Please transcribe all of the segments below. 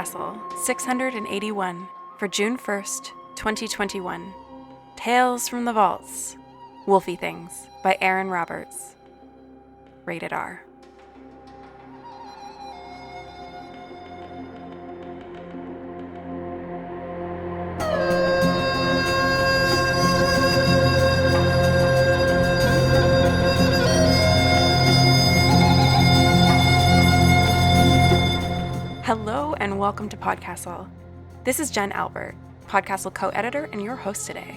PodCastle 681 for June 1st, 2021. Tales from the Vaults, Wolfy Things by Aaron Roberts. Rated R. Hello and welcome to PodCastle. This is Jen Albert, PodCastle co-editor and your host today.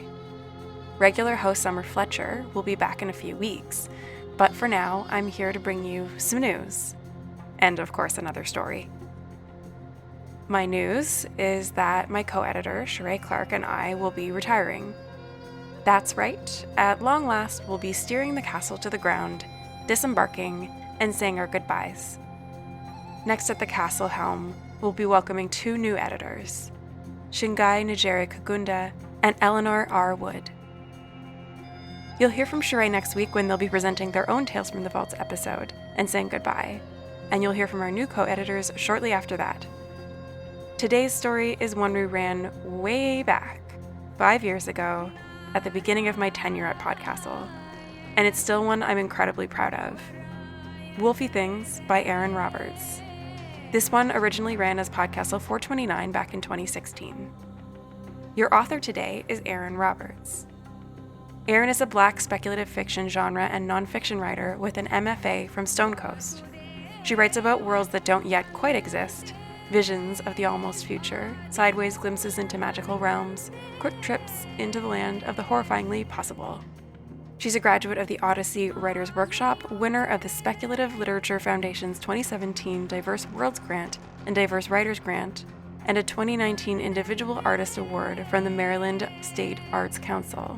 Regular host Summer Fletcher will be back in a few weeks, but for now I'm here to bring you some news, and of course another story. My news is that my co-editor Sheree Clark and I will be retiring. That's right, at long last we'll be steering the castle to the ground, disembarking, and saying our goodbyes. Next at the castle helm, we'll be welcoming two new editors, Shingai Nijeri Kagunda and Eleanor R. Wood. You'll hear from Sheree next week when they'll be presenting their own Tales from the Vaults episode and saying goodbye, and you'll hear from our new co-editors shortly after that. Today's story is one we ran way back, 5 years ago, at the beginning of my tenure at PodCastle, and it's still one I'm incredibly proud of. Wolfy Things by Aaron Roberts. This one originally ran as PodCastle 429 back in 2016. Your author today is Aaron Roberts. Aaron is a Black speculative fiction genre and nonfiction writer with an MFA from Stone Coast. She writes about worlds that don't yet quite exist, visions of the almost future, sideways glimpses into magical realms, quick trips into the land of the horrifyingly possible. She's a graduate of the Odyssey Writers Workshop, winner of the Speculative Literature Foundation's 2017 Diverse Worlds Grant and Diverse Writers Grant, and a 2019 Individual Artist Award from the Maryland State Arts Council.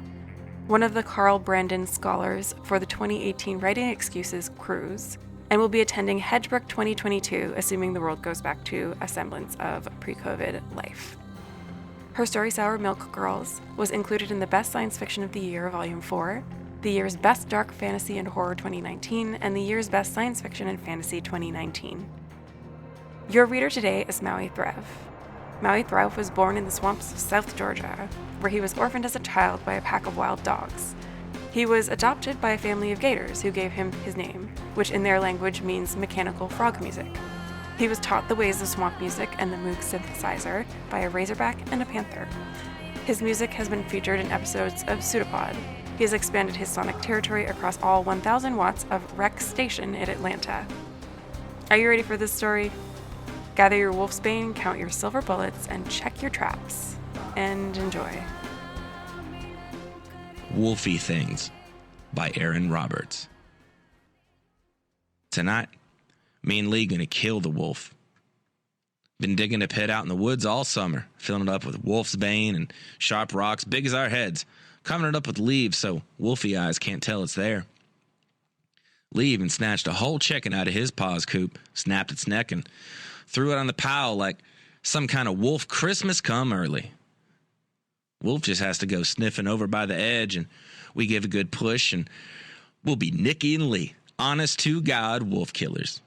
One of the Carl Brandon Scholars for the 2018 Writing Excuses Cruise, and will be attending Hedgebrook 2022, assuming the world goes back to a semblance of pre-COVID life. Her story Sour Milk Girls was included in the Best Science Fiction of the Year, Volume 4, the year's Best Dark Fantasy and Horror 2019, and the year's Best Science Fiction and Fantasy 2019. Your reader today is Maui Threv. Maui Threv was born in the swamps of South Georgia, where he was orphaned as a child by a pack of wild dogs. He was adopted by a family of gators who gave him his name, which in their language means mechanical frog music. He was taught the ways of swamp music and the Moog synthesizer by a razorback and a panther. His music has been featured in episodes of Pseudopod. He has expanded his sonic territory across all 1,000 watts of Rec Station in Atlanta. Are you ready for this story? Gather your wolfsbane, count your silver bullets, and check your traps. And enjoy. Wolfy Things by Aaron Roberts. Tonight, me and Lee gonna kill the wolf. Been digging a pit out in the woods all summer, filling it up with wolf's bane and sharp rocks big as our heads, covering it up with leaves so wolfy eyes can't tell it's there. Lee even snatched a whole chicken out of his pa's coop, snapped its neck, and threw it on the pile like some kind of wolf Christmas come early. Wolf just has to go sniffing over by the edge, and we give a good push, and we'll be Nikki and Lee, honest to God wolf killers.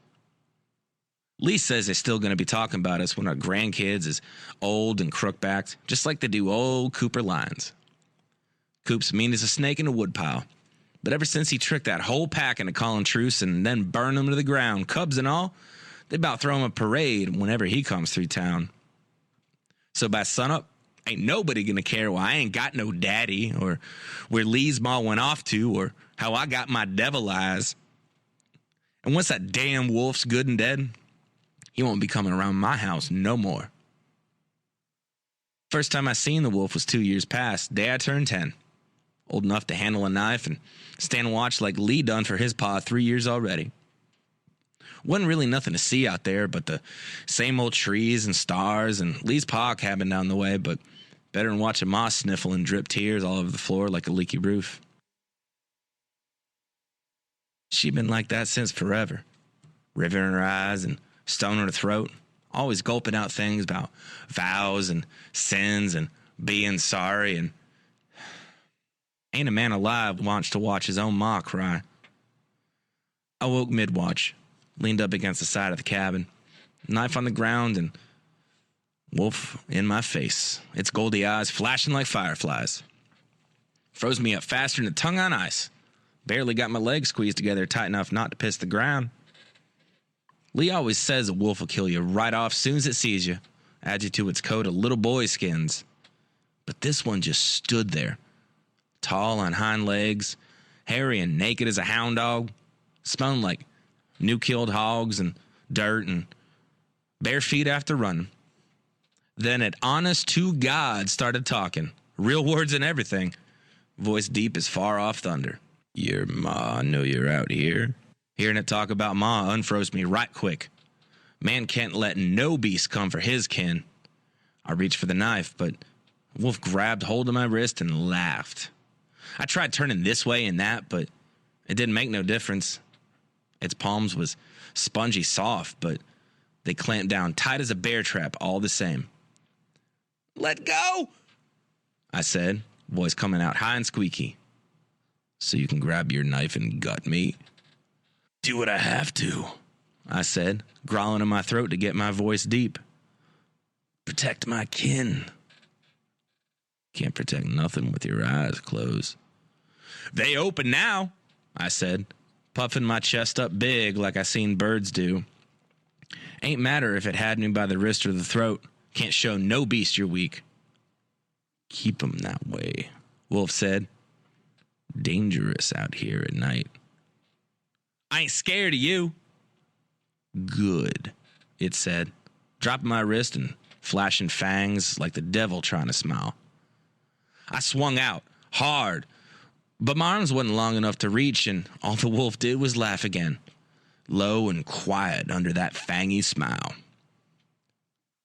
Lee says they're still going to be talking about us when our grandkids is old and crook-backed, just like they do old Cooper Lyons. Coop's mean as a snake in a woodpile, but ever since he tricked that whole pack into calling truce and then burned them to the ground, cubs and all, they about throw him a parade whenever he comes through town. So by sunup, ain't nobody going to care why I ain't got no daddy, or where Lee's ma went off to, or how I got my devil eyes. And once that damn wolf's good and dead, he won't be coming around my house no more. First time I seen the wolf was 2 years past, day I turned 10. Old enough to handle a knife and stand watch like Lee done for his pa 3 years already. Wasn't really nothing to see out there but the same old trees and stars and Lee's pa cabin down the way, but better than watching ma sniffle and drip tears all over the floor like a leaky roof. She'd been like that since forever. River in her eyes and stone in her throat, always gulping out things about vows and sins and being sorry, and ain't a man alive wants to watch his own ma cry. I woke mid-watch, leaned up against the side of the cabin, knife on the ground, and Wolf in my face, its goldy eyes flashing like fireflies. Froze me up faster than a tongue on ice. Barely got my legs squeezed together tight enough not to piss the ground. Lee always says a wolf will kill you right off soon as it sees you, add you to its coat of little boy skins. But this one just stood there, tall on hind legs, hairy and naked as a hound dog, smelling like new killed hogs and dirt and bare feet after running. Then it honest to God started talking, real words and everything, voice deep as far off thunder. Your ma know you're out here. Hearing it talk about ma unfroze me right quick. Man can't let no beast come for his kin. I reached for the knife, but Wolf grabbed hold of my wrist and laughed. I tried turning this way and that, but it didn't make no difference. Its palms was spongy soft, but they clamped down tight as a bear trap all the same. Let go, I said, voice coming out high and squeaky. So you can grab your knife and gut me? Do what I have to, I said, growling in my throat to get my voice deep. Protect my kin. Can't protect nothing with your eyes closed. They open now, I said, puffing my chest up big like I seen birds do. Ain't matter if it had me by the wrist or the throat. Can't show no beast you're weak. Keep 'em that way, Wolf said. Dangerous out here at night. I ain't scared of you. Good, it said, dropping my wrist and flashing fangs like the devil trying to smile. I swung out, hard, but my arms wasn't long enough to reach, and all the wolf did was laugh again, low and quiet under that fangy smile.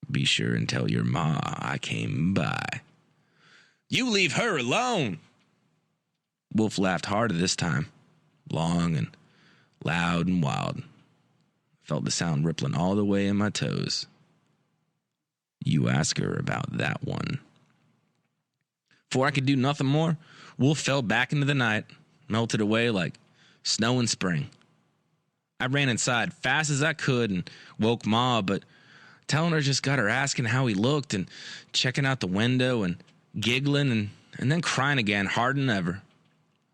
Be sure and tell your ma I came by. You leave her alone. Wolf laughed harder this time, long and loud and wild. Felt the sound rippling all the way in my toes. You ask her about that one. Before I could do nothing more, Wolf fell back into the night, melted away like snow in spring. I ran inside fast as I could and woke Ma, but telling her just got her asking how he looked and checking out the window and giggling and then crying again harder than ever.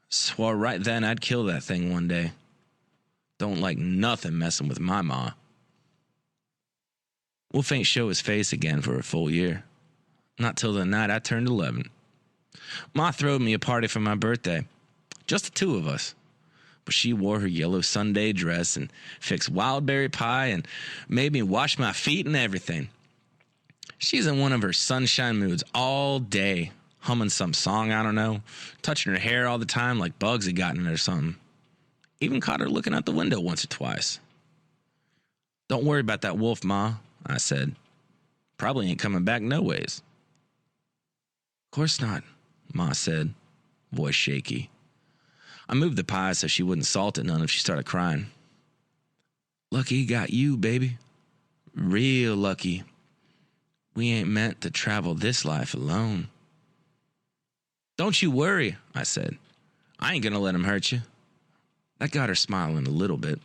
Swore right then I'd kill that thing one day. Don't like nothing messing with my ma. Wolf ain't show his face again for a full year. Not till the night I turned 11. Ma throwed me a party for my birthday. Just the two of us. But she wore her yellow Sunday dress and fixed wildberry pie and made me wash my feet and everything. She's in one of her sunshine moods all day, humming some song I don't know, touching her hair all the time like bugs had gotten it or something. Even caught her looking out the window once or twice. Don't worry about that wolf, Ma, I said. Probably ain't coming back no ways. Of course not, Ma said, voice shaky. I moved the pie so she wouldn't salt it none if she started crying. Lucky he got you, baby. Real lucky. We ain't meant to travel this life alone. Don't you worry, I said. I ain't gonna let him hurt you. That got her smiling a little bit.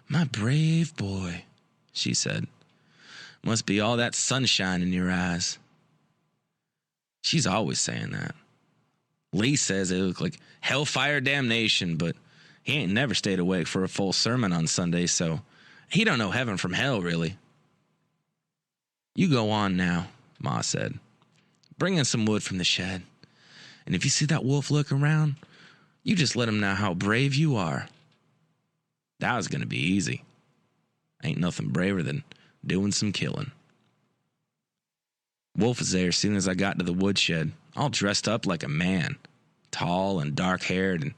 My brave boy, she said. Must be all that sunshine in your eyes. She's always saying that. Lee says they look like hellfire damnation, but he ain't never stayed awake for a full sermon on Sunday, so he don't know heaven from hell, really. You go on now, Ma said. Bring in some wood from the shed. And if you see that wolf looking around, you just let him know how brave you are. That was going to be easy. Ain't nothing braver than doing some killing. Wolf was there as soon as I got to the woodshed, all dressed up like a man, tall and dark-haired and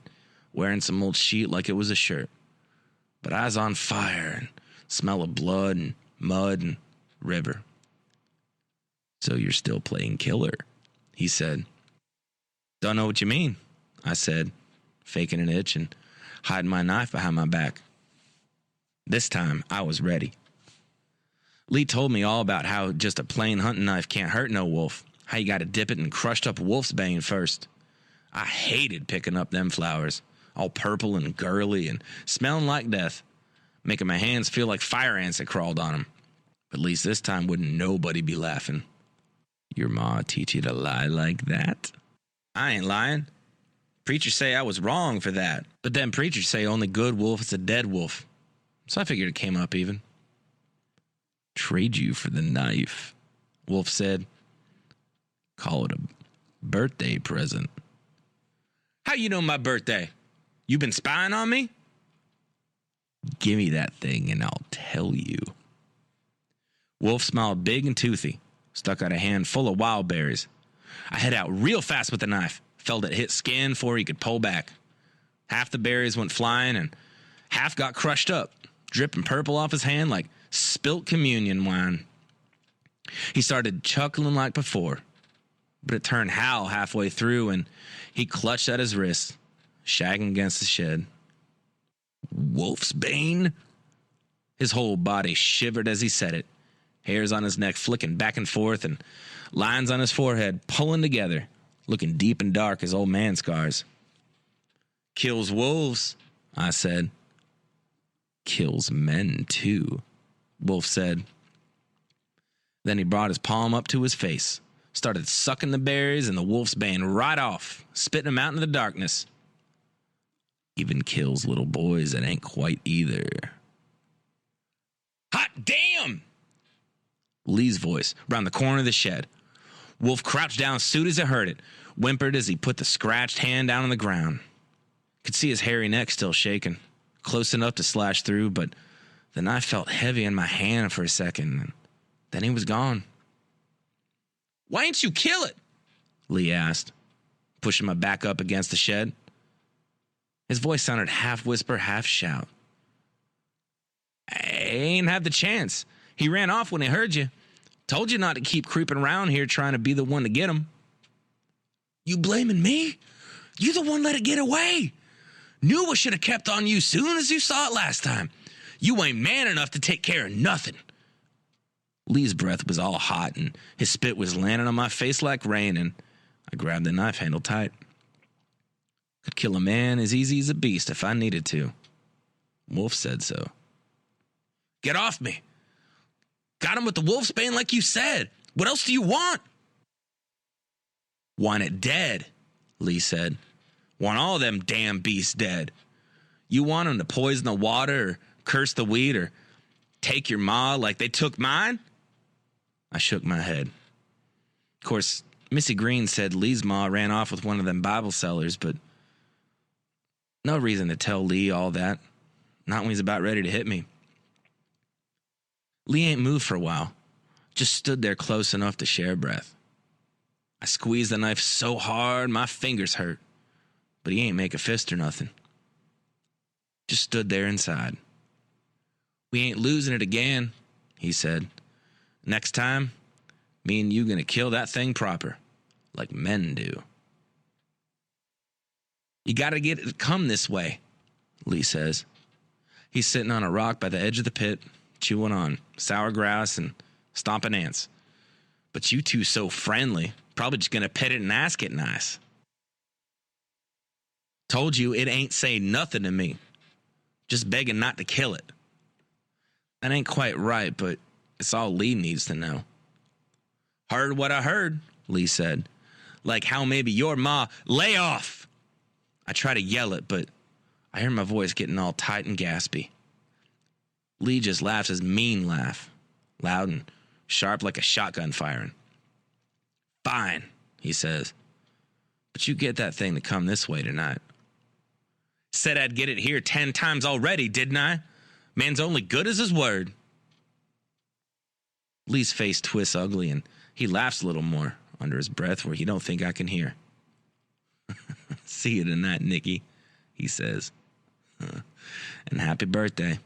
wearing some old sheet like it was a shirt. But eyes on fire and smell of blood and mud and river. So you're still playing killer, he said. Don't know what you mean, I said, faking an itch and hiding my knife behind my back. This time, I was ready. Lee told me all about how just a plain hunting knife can't hurt no wolf, how you gotta dip it in crushed up wolf's bane first. I hated picking up them flowers, all purple and girly and smelling like death, making my hands feel like fire ants that crawled on them. But at least this time wouldn't nobody be laughing. Your ma teach you to lie like that? I ain't lying. Preachers say I was wrong for that. But then preachers say only good wolf is a dead wolf. So I figured it came up even. Trade you for the knife, Wolf said. Call it a birthday present. How you know my birthday? You been spying on me? Give me that thing and I'll tell you. Wolf smiled big and toothy, stuck out a hand full of wild berries. I hit out real fast with the knife, felt it hit skin before he could pull back. Half the berries went flying and half got crushed up, dripping purple off his hand like spilt communion wine. He started chuckling like before, but it turned Hal halfway through and he clutched at his wrist, shagging against the shed. Wolf's bane? His whole body shivered as he said it, hairs on his neck flicking back and forth and lines on his forehead pulling together, looking deep and dark as old man scars. Kills wolves, I said. Kills men, too, Wolf said. Then he brought his palm up to his face, started sucking the berries and the wolf's bane right off, spitting them out into the darkness. Even kills little boys that ain't quite either. Hot damn! Lee's voice round the corner of the shed. Wolf crouched down as soon as he heard it, whimpered as he put the scratched hand down on the ground. Could see his hairy neck still shaking, close enough to slash through, but the knife felt heavy in my hand for a second, and then he was gone. Why ain't you kill it? Lee asked, pushing my back up against the shed. His voice sounded half whisper, half shout. I ain't had the chance. He ran off when he heard you. Told you not to keep creeping around here trying to be the one to get him. You blaming me? You the one let it get away. Knew I should have kept on you soon as you saw it last time. You ain't man enough to take care of nothing. Lee's breath was all hot and his spit was landing on my face like rain, and I grabbed the knife handle tight. Could kill a man as easy as a beast if I needed to. Wolf said so. Get off me. Got him with the wolf's bane like you said. What else do you want? Want it dead, Lee said. Want all them damn beasts dead. You want them to poison the water or curse the wheat or take your ma like they took mine? I shook my head. Of course, Missy Green said Lee's ma ran off with one of them Bible sellers, but no reason to tell Lee all that. Not when he's about ready to hit me. Lee ain't moved for a while. Just stood there close enough to share breath. I squeezed the knife so hard my fingers hurt, but he ain't make a fist or nothing. Just stood there inside. We ain't losing it again, he said. Next time, me and you gonna kill that thing proper, like men do. You gotta get it to come this way, Lee says. He's sitting on a rock by the edge of the pit, chewing on sour grass and stomping ants. But you two so friendly, probably just gonna pet it and ask it nice. Told you it ain't saying nothing to me. Just begging not to kill it. That ain't quite right, but it's all Lee needs to know. Heard what I heard, Lee said. Like how maybe your ma, lay off. I try to yell it, but I hear my voice getting all tight and gaspy. Lee just laughs his mean laugh, loud and sharp like a shotgun firing. Fine, he says. But you get that thing to come this way tonight. Said I'd get it here 10 times already, didn't I? Man's only good as his word. Lee's face twists ugly and he laughs a little more under his breath where he don't think I can hear. See you tonight, Nicky, he says. And happy birthday.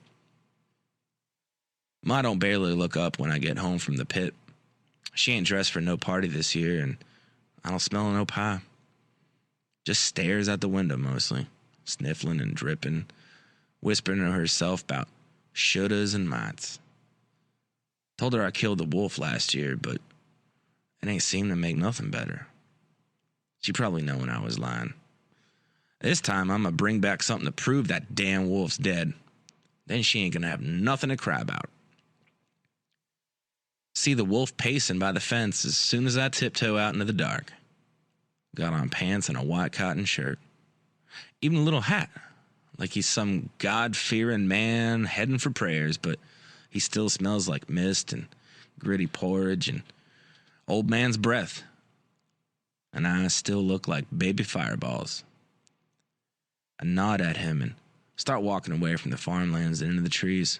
Ma don't barely look up when I get home from the pit. She ain't dressed for no party this year, and I don't smell no pie. Just stares out the window mostly, sniffling and dripping, whispering to herself about shouldas and mights. Told her I killed the wolf last year, but it ain't seemed to make nothing better. She probably knowing I was lying. This time I'm gonna bring back something to prove that damn wolf's dead. Then she ain't gonna have nothing to cry about. See the wolf pacing by the fence as soon as I tiptoe out into the dark. Got on pants and a white cotton shirt. Even a little hat, like he's some God-fearing man heading for prayers, but he still smells like mist and gritty porridge and old man's breath. And I still look like baby fireballs. I nod at him and start walking away from the farmlands and into the trees,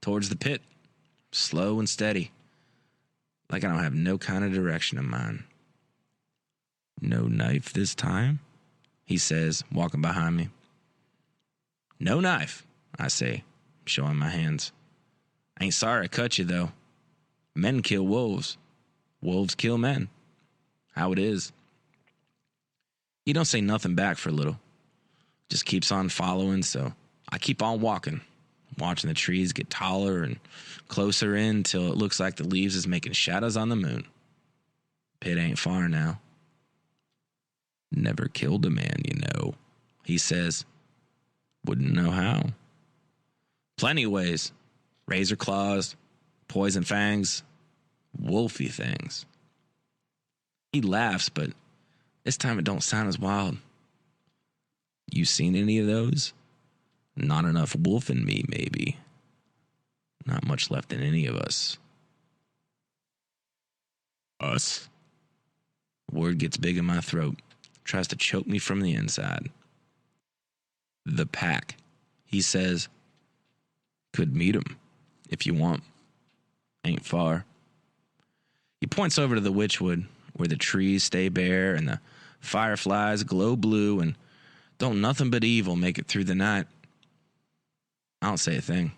towards the pit, slow and steady, like I don't have no kind of direction in mind. No knife this time, he says, walking behind me. No knife, I say, showing my hands. Ain't sorry I cut you, though. Men kill wolves. Wolves kill men. How it is. He don't say nothing back for a little. Just keeps on following, so I keep on walking, watching the trees get taller and closer in till it looks like the leaves is making shadows on the moon. Pit ain't far now. Never killed a man, you know, he says. Wouldn't know how. Plenty of ways. Razor claws, poison fangs, wolfy things. He laughs, but this time it don't sound as wild. You seen any of those? Not enough wolf in me, maybe. Not much left in any of us. Us. Word gets big in my throat. Tries to choke me from the inside. The pack, he says. Could meet 'em, if you want. Ain't far. He points over to the witchwood, where the trees stay bare and the fireflies glow blue and don't nothing but evil make it through the night. I don't say a thing.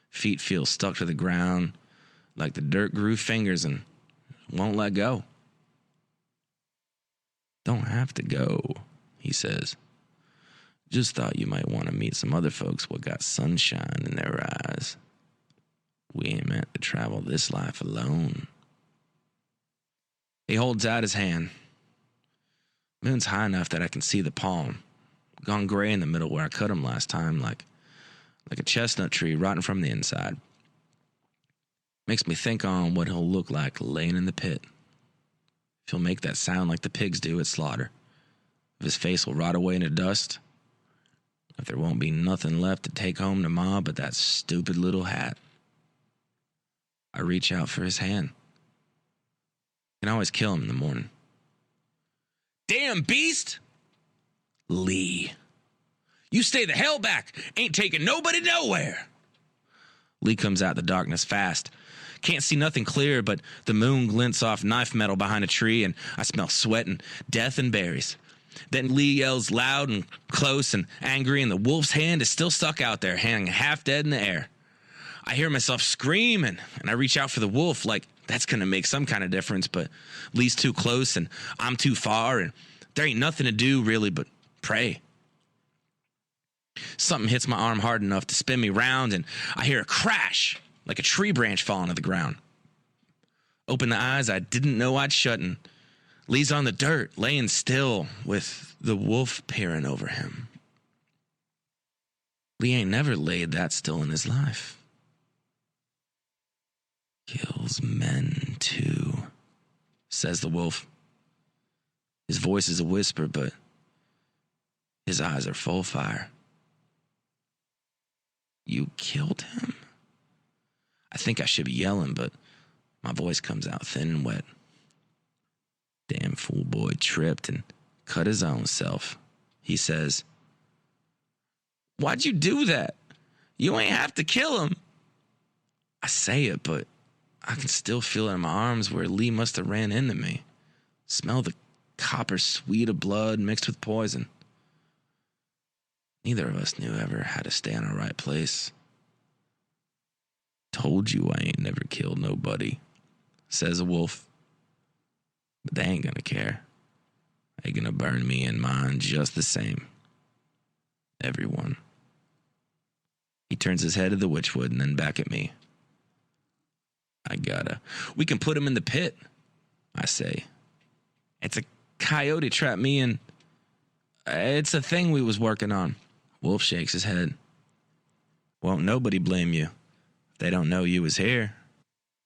Feet feel stuck to the ground like the dirt grew fingers and won't let go. Don't have to go, he says. Just thought you might want to meet some other folks what got sunshine in their eyes. We ain't meant to travel this life alone. He holds out his hand. Moon's high enough that I can see the palm. Gone gray in the middle where I cut him last time, like a chestnut tree rotting from the inside. Makes me think on what he'll look like laying in the pit. If he'll make that sound like the pigs do at slaughter. If his face will rot away into dust. If there won't be nothing left to take home to Ma but that stupid little hat. I reach out for his hand. Can always kill him in the morning. Damn beast! Lee. You stay the hell back. Ain't taking nobody nowhere. Lee comes out the darkness fast. Can't see nothing clear, but the moon glints off knife metal behind a tree, and I smell sweat and death and berries. Then Lee yells loud and close and angry, and the wolf's hand is still stuck out there, hanging half dead in the air. I hear myself scream, and I reach out for the wolf like that's going to make some kind of difference, but Lee's too close, and I'm too far, and there ain't nothing to do, really, but pray. Something hits my arm hard enough to spin me round, and I hear a crash, like a tree branch falling to the ground. Open the eyes I didn't know I'd shut, and Lee's on the dirt, laying still, with the wolf peering over him. Lee ain't never laid that still in his life. Kills men, too, says the wolf. His voice is a whisper, but his eyes are full fire. You killed him? I think I should be yelling, but my voice comes out thin and wet. Damn fool boy tripped and cut his own self, he says. Why'd you do that? You ain't have to kill him. I say it, but I can still feel it in my arms where Lee must have ran into me. Smell the copper sweet of blood mixed with poison. Neither of us knew ever how to stay in our right place. Told you I ain't never killed nobody, says a wolf. But they ain't gonna care. They gonna burn me and mine just the same. Everyone. He turns his head to the witchwood and then back at me. We can put him in the pit, I say. It's a coyote trapped me and it's a thing we was working on. Wolf shakes his head. Won't nobody blame you if they don't know you was here.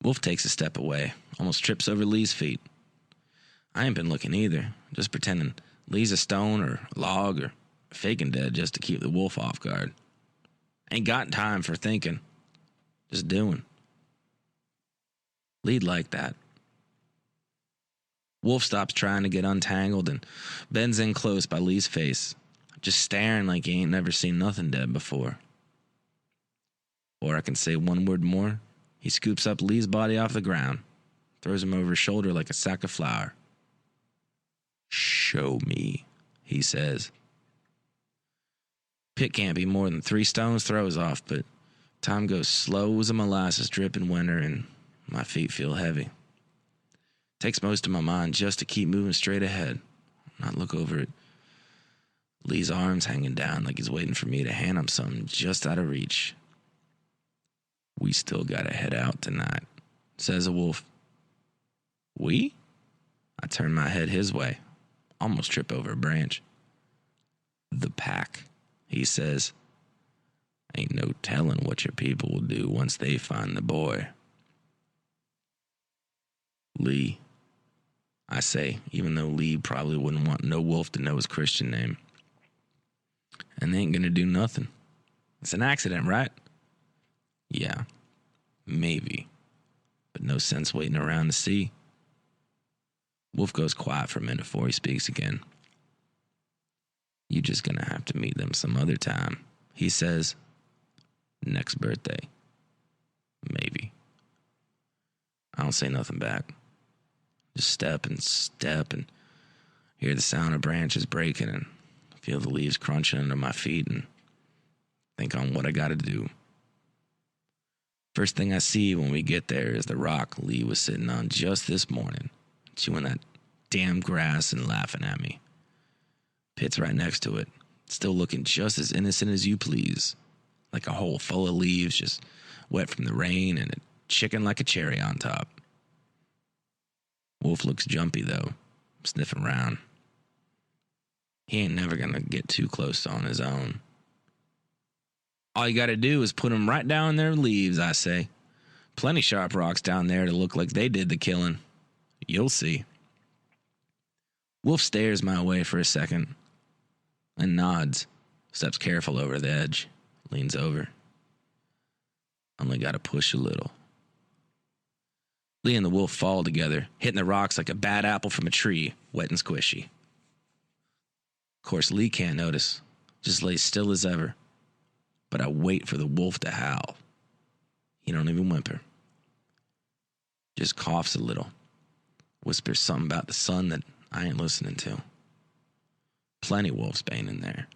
Wolf takes a step away, almost trips over Lee's feet. I ain't been looking either, just pretending Lee's a stone or a log or faking dead just to keep the wolf off guard. Ain't got time for thinking, just doing. Lee'd like that. Wolf stops trying to get untangled and bends in close by Lee's face, just staring like he ain't never seen nothing dead before. Or I can say one word more. He scoops up Lee's body off the ground, throws him over his shoulder like a sack of flour. "Show me," he says. Pit can't be more than 3 stones throws off, but time goes slow as a molasses drip in winter and my feet feel heavy. Takes most of my mind just to keep moving straight ahead, not look over at Lee's arms hanging down like he's waiting for me to hand him something just out of reach. "We still gotta head out tonight," says a wolf. "We?" I turn my head his way, almost trip over a branch. "The pack," he says. "Ain't no telling what your people will do once they find the boy." "Lee," I say, even though Lee probably wouldn't want no wolf to know his Christian name. "And they ain't gonna do nothing. It's an accident, right?" "Yeah, maybe, but no sense waiting around to see." Wolf goes quiet for a minute before he speaks again. "You just gonna have to meet them some other time," he says. "Next birthday. Maybe." I don't say nothing back. Just step and hear the sound of branches breaking and feel the leaves crunching under my feet and think on what I gotta do. First thing I see when we get there is the rock Lee was sitting on just this morning, chewing that damn grass and laughing at me. Pit's right next to it, still looking just as innocent as you please, like a hole full of leaves just wet from the rain and a chicken like a cherry on top. Wolf looks jumpy, though, sniffing around. He ain't never gonna get too close on his own. "All you gotta do is put him right down in their leaves," I say. "Plenty sharp rocks down there to look like they did the killing. You'll see." Wolf stares my way for a second and nods, steps careful over the edge, leans over. Only gotta push a little. Lee and the wolf fall together, hitting the rocks like a bad apple from a tree, wet and squishy. Of course, Lee can't notice, just lays still as ever. But I wait for the wolf to howl. He don't even whimper. Just coughs a little, whispers something about the sun that I ain't listening to. Plenty wolfsbane in there.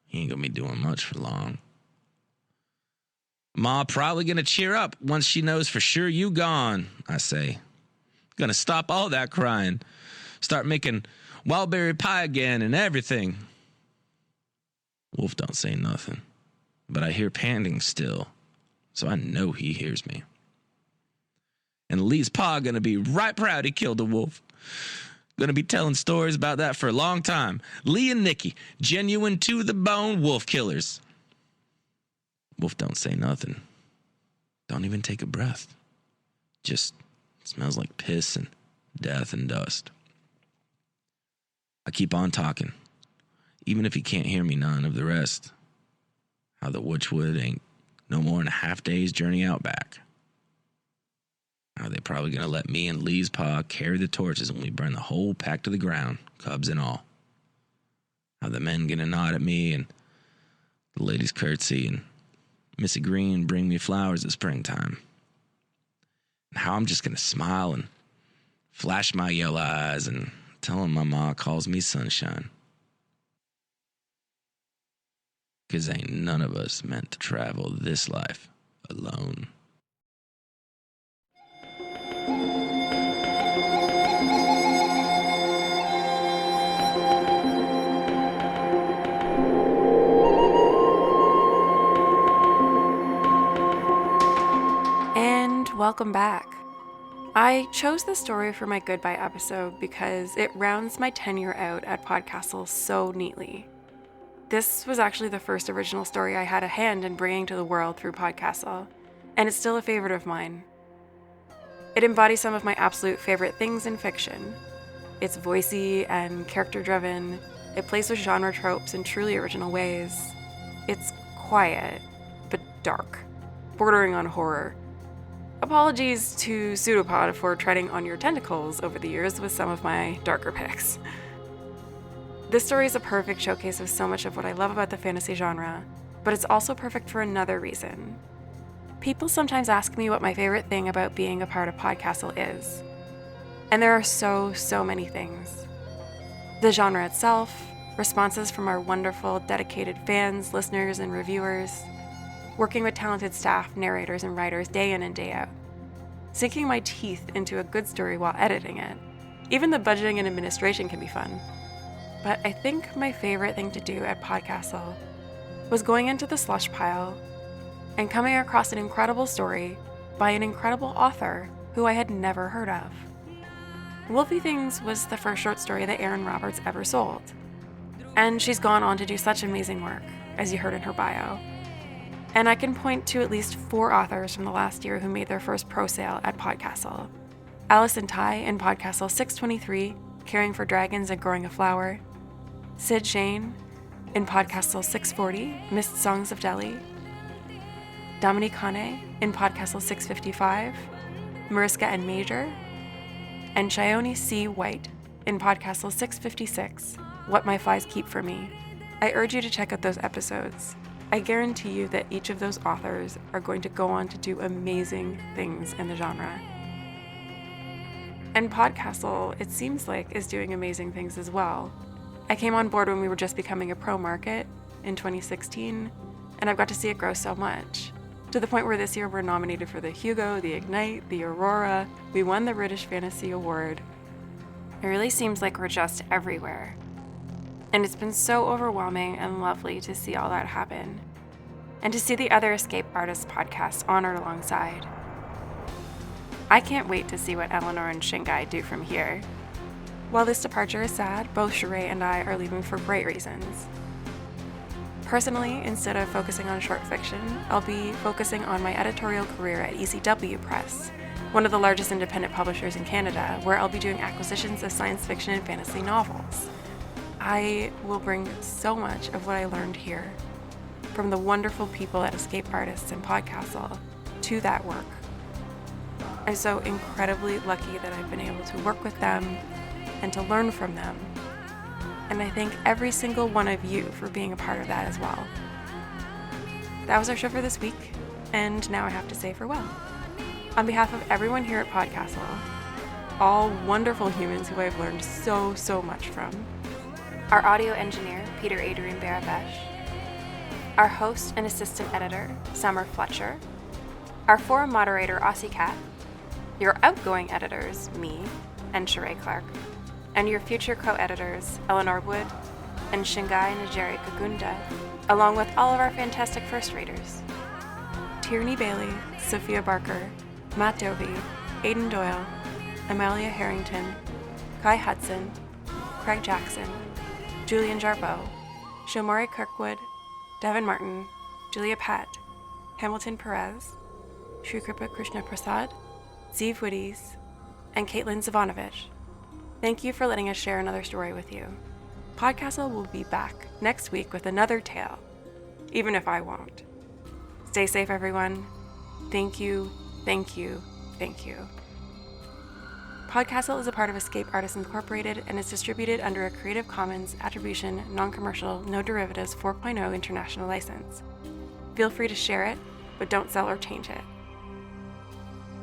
He ain't gonna be doing much for long. "Ma probably gonna cheer up once she knows for sure you gone," I say. "Gonna stop all that crying. Start making wildberry pie again and everything." Wolf don't say nothing, but I hear panting still, so I know he hears me. "And Lee's pa gonna be right proud he killed a wolf. Gonna be telling stories about that for a long time. Lee and Nikki, genuine to the bone wolf killers." Wolf don't say nothing. Don't even take a breath. Just smells like piss and death and dust. I keep on talking, even if he can't hear me none of the rest. How the Witchwood ain't no more than a half day's journey out back. How they probably gonna let me and Lee's pa carry the torches when we burn the whole pack to the ground, cubs and all. How the men gonna nod at me and the ladies curtsy and Missy Green bring me flowers at springtime. And how I'm just gonna smile and flash my yellow eyes and tell them my ma calls me sunshine. 'Cause ain't none of us meant to travel this life alone. And welcome back. I chose this story for my goodbye episode because it rounds my tenure out at PodCastle so neatly. This was actually the first original story I had a hand in bringing to the world through PodCastle, and it's still a favorite of mine. It embodies some of my absolute favorite things in fiction. It's voicey and character-driven. It plays with genre tropes in truly original ways. It's quiet, but dark, bordering on horror. Apologies to Pseudopod for treading on your tentacles over the years with some of my darker picks. This story is a perfect showcase of so much of what I love about the fantasy genre, but it's also perfect for another reason. People sometimes ask me what my favorite thing about being a part of PodCastle is. And there are so many things. The genre itself, responses from our wonderful, dedicated fans, listeners, and reviewers, working with talented staff, narrators, and writers day in and day out, sinking my teeth into a good story while editing it. Even the budgeting and administration can be fun. But I think my favorite thing to do at PodCastle was going into the slush pile and coming across an incredible story by an incredible author who I had never heard of. Wolfy Things was the first short story that Erin Roberts ever sold. And she's gone on to do such amazing work, as you heard in her bio. And I can point to at least 4 authors from the last year who made their first pro sale at PodCastle. Alison Ty in PodCastle 623, Caring for Dragons and Growing a Flower. Sid Shane in PodCastle 640, Mist Songs of Delhi. Dominique Kane in PodCastle 655, Mariska and Major. And Chione C. White in PodCastle 656, What My Flies Keep For Me. I urge you to check out those episodes. I guarantee you that each of those authors are going to go on to do amazing things in the genre. And PodCastle, it seems like, is doing amazing things as well. I came on board when we were just becoming a pro market in 2016, and I've got to see it grow so much. To the point where this year we're nominated for the Hugo, the Ignite, the Aurora. We won the British Fantasy Award. It really seems like we're just everywhere. And it's been so overwhelming and lovely to see all that happen. And to see the other Escape Artists podcasts honored alongside. I can't wait to see what Eleanor and Shingai do from here. While this departure is sad, both Sheree and I are leaving for great reasons. Personally, instead of focusing on short fiction, I'll be focusing on my editorial career at ECW Press, one of the largest independent publishers in Canada, where I'll be doing acquisitions of science fiction and fantasy novels. I will bring so much of what I learned here, from the wonderful people at Escape Artists and PodCastle, to that work. I'm so incredibly lucky that I've been able to work with them and to learn from them. And I thank every single one of you for being a part of that as well. That was our show for this week, and now I have to say farewell. On behalf of everyone here at PodCastle, all wonderful humans who I've learned so much from, our audio engineer, Peter Adrian Barabesh, our host and assistant editor, Summer Fletcher, our forum moderator, Aussie Cat, your outgoing editors, me and Sheree Clark, and your future co-editors, Eleanor Wood and Shingai Najeri Kagunda, along with all of our fantastic first raters, Tierney Bailey, Sophia Barker, Matt Dovey, Aidan Doyle, Amalia Harrington, Kai Hudson, Craig Jackson, Julian Jarbeau, Shomari Kirkwood, Devin Martin, Julia Pat, Hamilton Perez, Shrikripa Krishna Prasad, Zeev Witties, and Caitlin Zavanovich. Thank you for letting us share another story with you. PodCastle will be back next week with another tale, even if I won't. Stay safe, everyone. Thank you. PodCastle is a part of Escape Artists Incorporated and is distributed under a Creative Commons Attribution, Non-Commercial, No Derivatives 4.0 international license. Feel free to share it, but don't sell or change it.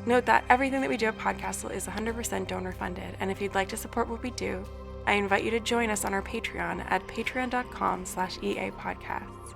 Note that everything that we do at PodCastle is 100% donor funded, and if you'd like to support what we do, I invite you to join us on our Patreon at patreon.com/EAPodcasts.